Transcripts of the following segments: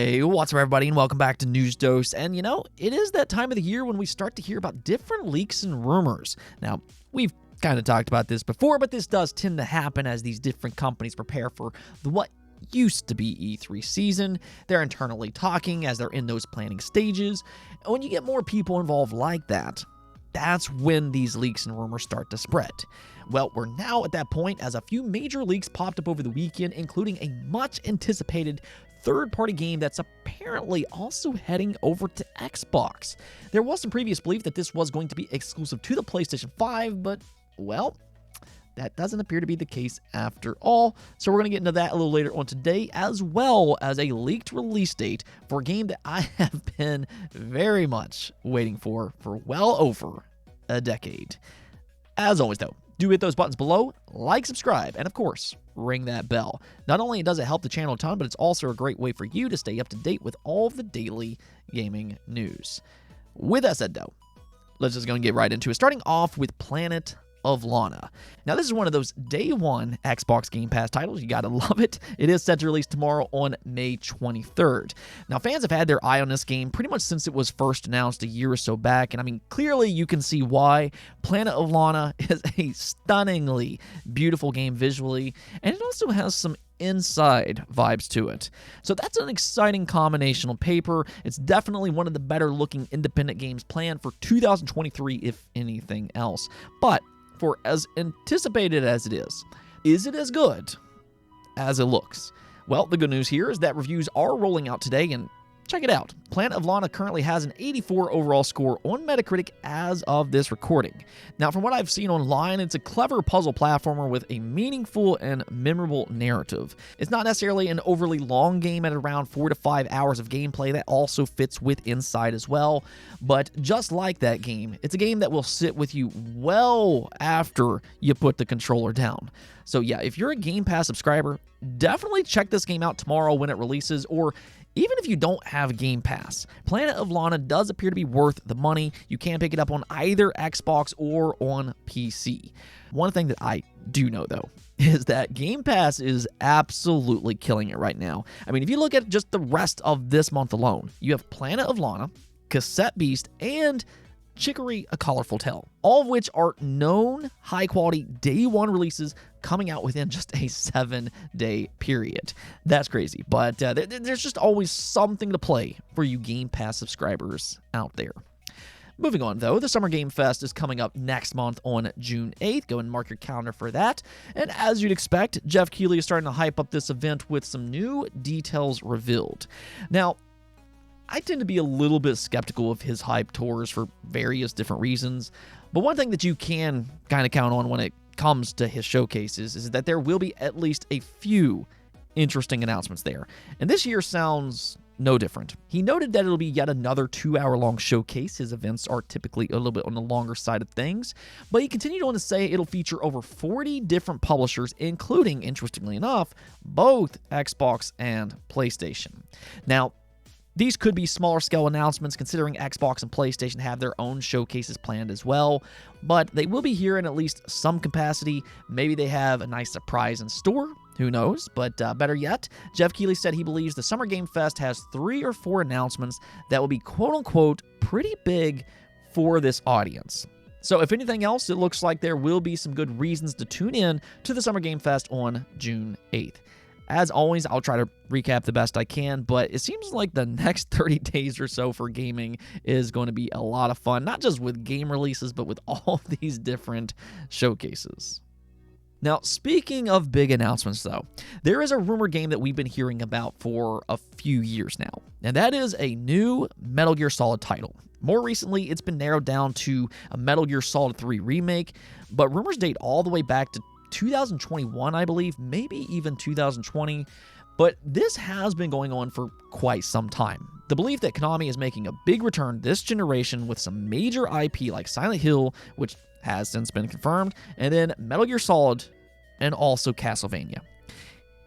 Hey, what's up everybody, and welcome back to News Dose. And it is that time of the year when we start to hear about different leaks and rumors. Now, we've kind of talked about this before, but this does tend to happen as these different companies prepare for what used to be E3 season. They're internally talking as they're in those planning stages. And when you get more people involved like that, that's when these leaks and rumors start to spread. Well, we're now at that point as a few major leaks popped up over the weekend, including a much anticipated third-party game that's apparently also heading over to Xbox. There was some previous belief that this was going to be exclusive to the PlayStation 5, but, well, that doesn't appear to be the case after all. So we're going to get into that a little later on today, as well as a leaked release date for a game that I have been very much waiting for well over a decade. As always, though, do hit those buttons below, like, subscribe, and of course, ring that bell. Not only does it help the channel a ton, but it's also a great way for you to stay up to date with all of the daily gaming news. With that said, though, let's just go and get right into it, starting off with Planet of Lana. Now, this is one of those day one Xbox Game Pass titles. You gotta love it. It is set to release tomorrow on May 23rd. Now, fans have had their eye on this game pretty much since it was first announced a year or so back, and I mean, clearly you can see why. Planet of Lana is a stunningly beautiful game visually, and it also has some inside vibes to it. So that's an exciting combination on paper. It's definitely one of the better looking independent games planned for 2023, if anything else. But for as anticipated as it is it as good as it looks? Well, the good news here is that reviews are rolling out today, and check it out. Planet of Lana currently has an 84 overall score on Metacritic as of this recording. Now, from what I've seen online, it's a clever puzzle platformer with a meaningful and memorable narrative. It's not necessarily an overly long game at around 4 to 5 hours of gameplay that also fits with inside as well. But just like that game, it's a game that will sit with you well after you put the controller down. So yeah, if you're a Game Pass subscriber, definitely check this game out tomorrow when it releases, or even if you don't have Game Pass, Planet of Lana does appear to be worth the money. You can pick it up on either Xbox or on PC. One thing that I do know, though, is that Game Pass is absolutely killing it right now. I mean, if you look at just the rest of this month alone, you have Planet of Lana, Cassette Beast, and Chicory: A Colorful Tale, all of which are known high-quality day one releases coming out within just a 7-day period. That's crazy, but there's just always something to play for you Game Pass subscribers out there. Moving on, though, the Summer Game Fest is coming up next month on June 8th. Go and mark your calendar for that. And as you'd expect, Jeff Keighley is starting to hype up this event with some new details revealed. Now, I tend to be a little bit skeptical of his hype tours for various different reasons, but one thing that you can kind of count on when it comes to his showcases is that there will be at least a few interesting announcements there, and this year sounds no different. He noted that it'll be yet another 2-hour-long showcase. His events are typically a little bit on the longer side of things, but he continued on to say it'll feature over 40 different publishers, including, interestingly enough, both Xbox and PlayStation. Now, these could be smaller scale announcements considering Xbox and PlayStation have their own showcases planned as well, but they will be here in at least some capacity. Maybe they have a nice surprise in store, who knows, but better yet, Jeff Keighley said he believes the Summer Game Fest has 3 or 4 announcements that will be quote-unquote pretty big for this audience. So if anything else, it looks like there will be some good reasons to tune in to the Summer Game Fest on June 8th. As always, I'll try to recap the best I can, but it seems like the next 30 days or so for gaming is going to be a lot of fun, not just with game releases, but with all these different showcases. Now, speaking of big announcements, though, there is a rumored game that we've been hearing about for a few years now, and that is a new Metal Gear Solid title. More recently, it's been narrowed down to a Metal Gear Solid 3 remake, but rumors date all the way back to 2021, I believe, maybe even 2020, but this has been going on for quite some time. The belief that Konami is making a big return this generation with some major IP like Silent Hill, which has since been confirmed, and then Metal Gear Solid, and also Castlevania.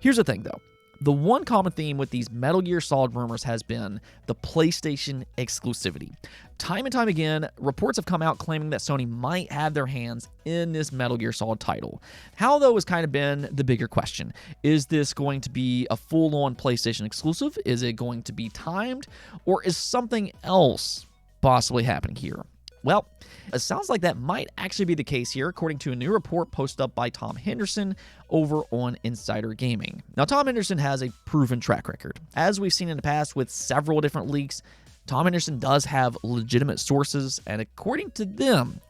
Here's the thing, though. The one common theme with these Metal Gear Solid rumors has been the PlayStation exclusivity. Time and time again, reports have come out claiming that Sony might have their hands in this Metal Gear Solid title. How, though, has kind of been the bigger question. Is this going to be a full-on PlayStation exclusive? Is it going to be timed? Or is something else possibly happening here? Well, it sounds like that might actually be the case here, according to a new report posted up by Tom Henderson over on Insider Gaming. Now, Tom Henderson has a proven track record. As we've seen in the past with several different leaks, Tom Henderson does have legitimate sources, and according to them,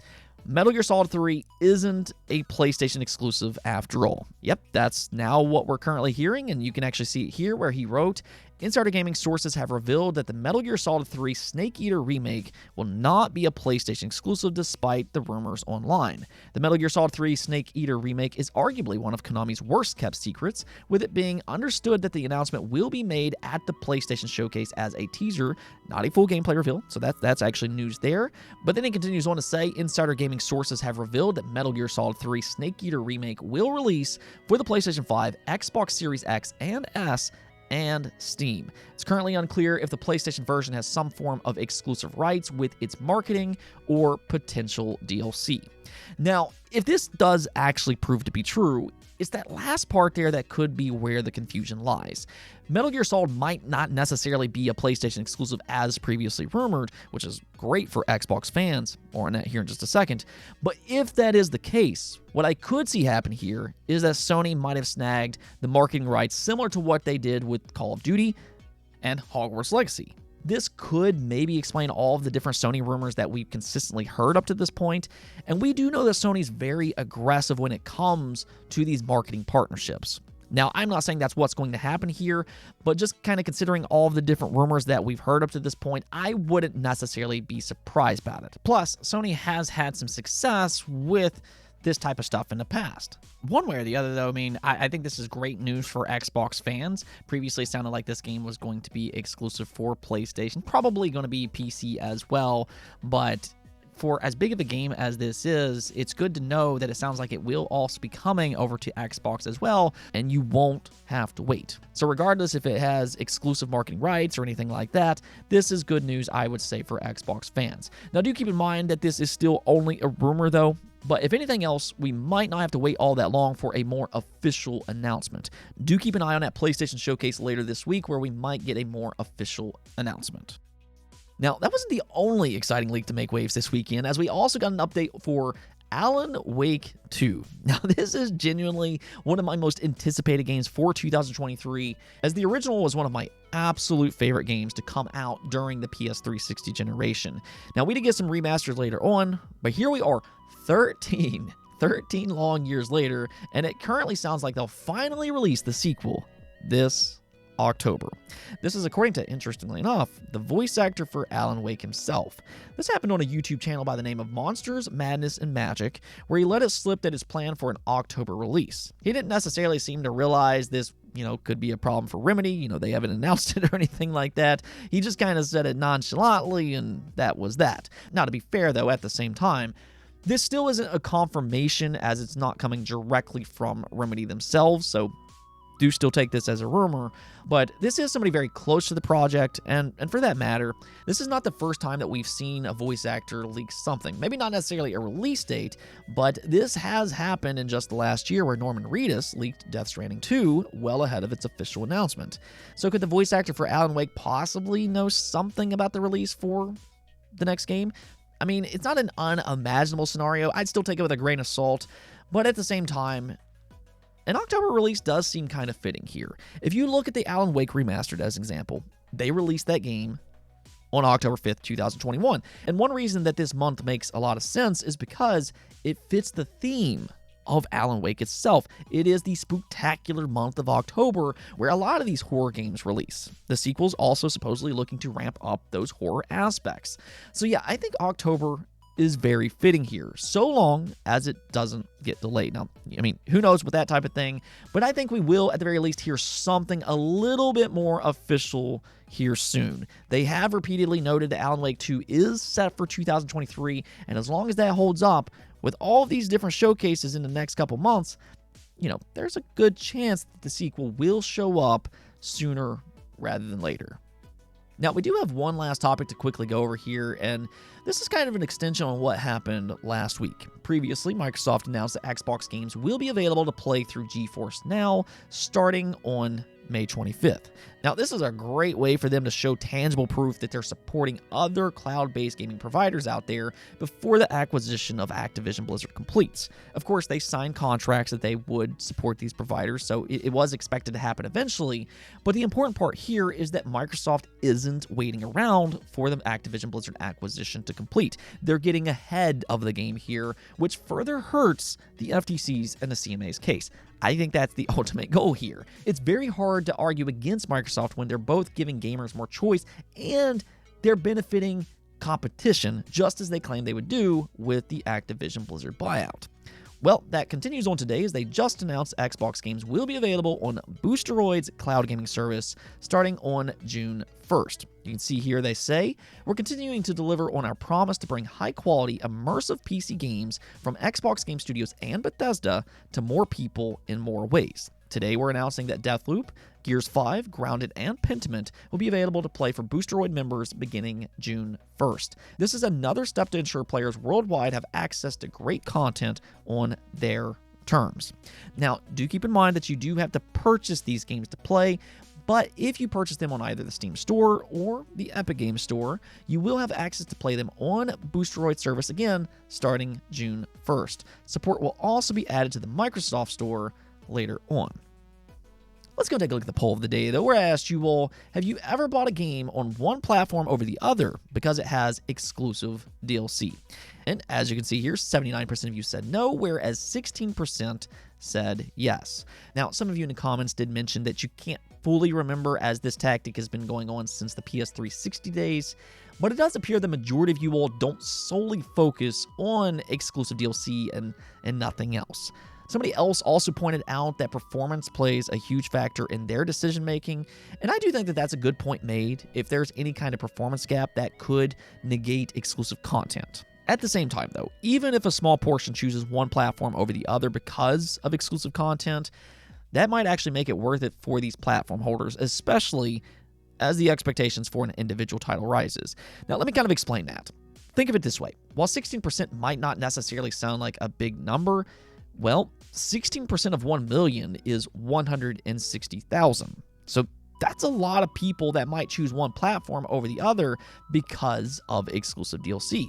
Metal Gear Solid 3 isn't a PlayStation exclusive after all. Yep, that's now what we're currently hearing, and you can actually see it here where he wrote, Insider Gaming sources have revealed that the Metal Gear Solid 3 Snake Eater remake will not be a PlayStation exclusive despite the rumors online. The Metal Gear Solid 3 Snake Eater remake is arguably one of Konami's worst kept secrets, with it being understood that the announcement will be made at the PlayStation Showcase as a teaser, not a full gameplay reveal, so that's actually news there. But then he continues on to say, Insider Gaming sources have revealed that Metal Gear Solid 3 Snake Eater remake will release for the PlayStation 5, Xbox Series X and S, and Steam. It's currently unclear if the PlayStation version has some form of exclusive rights with its marketing or potential DLC. Now, if this does actually prove to be true, it's that last part there that could be where the confusion lies. Metal Gear Solid might not necessarily be a PlayStation exclusive as previously rumored, which is great for Xbox fans, more on that here in just a second, but if that is the case, what I could see happen here is that Sony might have snagged the marketing rights similar to what they did with Call of Duty and Hogwarts Legacy. This could maybe explain all of the different Sony rumors that we've consistently heard up to this point, and we do know that Sony's very aggressive when it comes to these marketing partnerships. Now, I'm not saying that's what's going to happen here, but just kind of considering all of the different rumors that we've heard up to this point, I wouldn't necessarily be surprised about it. Plus, Sony has had some success with this type of stuff in the past. One way or the other, though, I think this is great news for Xbox fans. Previously, it sounded like this game was going to be exclusive for PlayStation, probably going to be PC as well, but for as big of a game as this is, it's good to know that it sounds like it will also be coming over to Xbox as well, and you won't have to wait. So regardless if it has exclusive marketing rights or anything like that, this is good news, I would say, for Xbox fans. Now, do keep in mind that this is still only a rumor, though, but if anything else, we might not have to wait all that long for a more official announcement. Do keep an eye on that PlayStation Showcase later this week, where we might get a more official announcement. Now, that wasn't the only exciting leak to make waves this weekend, as we also got an update for Alan Wake 2. Now, this is genuinely one of my most anticipated games for 2023, as the original was one of my absolute favorite games to come out during the PS360 generation. Now, we did get some remasters later on, but here we are 13 long years later, and it currently sounds like they'll finally release the sequel this October. This is according to, interestingly enough, the voice actor for Alan Wake himself. This happened on a YouTube channel by the name of Monsters, Madness, and Magic, where he let it slip that it's planned for an October release. He didn't necessarily seem to realize this, could be a problem for Remedy. They haven't announced it or anything like that. He just kind of said it nonchalantly, and that was that. Now, to be fair, though, at the same time, this still isn't a confirmation, as it's not coming directly from Remedy themselves, so do still take this as a rumor, but this is somebody very close to the project, and for that matter, this is not the first time that we've seen a voice actor leak something. Maybe not necessarily a release date, but this has happened in just the last year, where Norman Reedus leaked Death Stranding 2 well ahead of its official announcement. So could the voice actor for Alan Wake possibly know something about the release for the next game? It's not an unimaginable scenario. I'd still take it with a grain of salt, but at the same time, an October release does seem kind of fitting here. If you look at the Alan Wake Remastered as an example, they released that game on October 5th, 2021. And one reason that this month makes a lot of sense is because it fits the theme of Alan Wake itself. It is the spooktacular month of October, where a lot of these horror games release. The sequel's also supposedly looking to ramp up those horror aspects. So yeah, I think October is very fitting here, so long as it doesn't get delayed. Now, who knows with that type of thing, but I think we will at the very least hear something a little bit more official here soon. They have repeatedly noted that Alan Wake 2 is set for 2023, and as long as that holds up, with all of these different showcases in the next couple months, there's a good chance that the sequel will show up sooner rather than later. Now, we do have one last topic to quickly go over here, and this is kind of an extension on what happened last week. Previously, Microsoft announced that Xbox games will be available to play through GeForce Now starting on May 25th. Now, this is a great way for them to show tangible proof that they're supporting other cloud-based gaming providers out there before the acquisition of Activision Blizzard completes. Of course, they signed contracts that they would support these providers, so it was expected to happen eventually, but the important part here is that Microsoft isn't waiting around for the Activision Blizzard acquisition to complete. They're getting ahead of the game here, which further hurts the FTC's and the CMA's case. I think that's the ultimate goal here. It's very hard to argue against Microsoft when they're both giving gamers more choice and they're benefiting competition, just as they claimed they would do with the Activision Blizzard buyout. Well, that continues on today as they just announced Xbox games will be available on Boosteroid's cloud gaming service starting on June 1st. You can see here they say, we're continuing to deliver on our promise to bring high-quality, immersive PC games from Xbox Game Studios and Bethesda to more people in more ways. Today, we're announcing that Deathloop, Gears 5, Grounded, and Pentiment will be available to play for Boosteroid members beginning June 1st. This is another step to ensure players worldwide have access to great content on their terms. Now, do keep in mind that you do have to purchase these games to play, but if you purchase them on either the Steam Store or the Epic Games Store, you will have access to play them on Boosteroid service again starting June 1st. Support will also be added to the Microsoft Store later on. Let's go take a look at the poll of the day, though, where I asked you all, have you ever bought a game on one platform over the other because it has exclusive DLC? And as you can see here, 79% of you said no, whereas 16% said yes. Now, some of you in the comments did mention that you can't fully remember, as this tactic has been going on since the PS360 days, but it does appear the majority of you all don't solely focus on exclusive DLC and nothing else. Somebody else also pointed out that performance plays a huge factor in their decision-making, and I do think that that's a good point made if there's any kind of performance gap that could negate exclusive content. At the same time, though, even if a small portion chooses one platform over the other because of exclusive content, that might actually make it worth it for these platform holders, especially as the expectations for an individual title rises. Now, let me kind of explain that. Think of it this way. While 16% might not necessarily sound like a big number, well, 16% of 1 million is 160,000. So that's a lot of people that might choose one platform over the other because of exclusive DLC.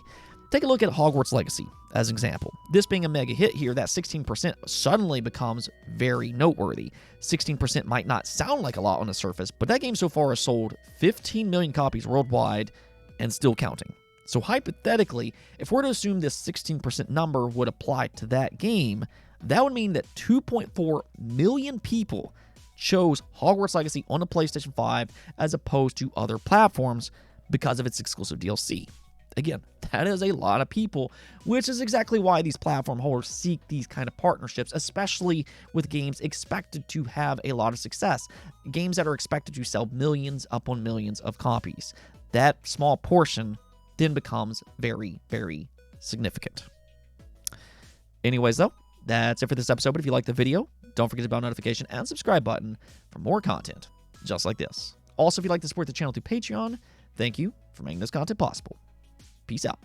Take a look at Hogwarts Legacy as an example. This being a mega hit here, that 16% suddenly becomes very noteworthy. 16% might not sound like a lot on the surface, but that game so far has sold 15 million copies worldwide and still counting. So hypothetically, if we're to assume this 16% number would apply to that game, that would mean that 2.4 million people chose Hogwarts Legacy on the PlayStation 5 as opposed to other platforms because of its exclusive DLC. Again, that is a lot of people, which is exactly why these platform holders seek these kind of partnerships, especially with games expected to have a lot of success, games that are expected to sell millions upon millions of copies. That small portion then becomes very, very significant. Anyways, though, that's it for this episode. But if you liked the video, don't forget the bell notification and subscribe button for more content just like this. Also, if you'd like to support the channel through Patreon, thank you for making this content possible. Peace out.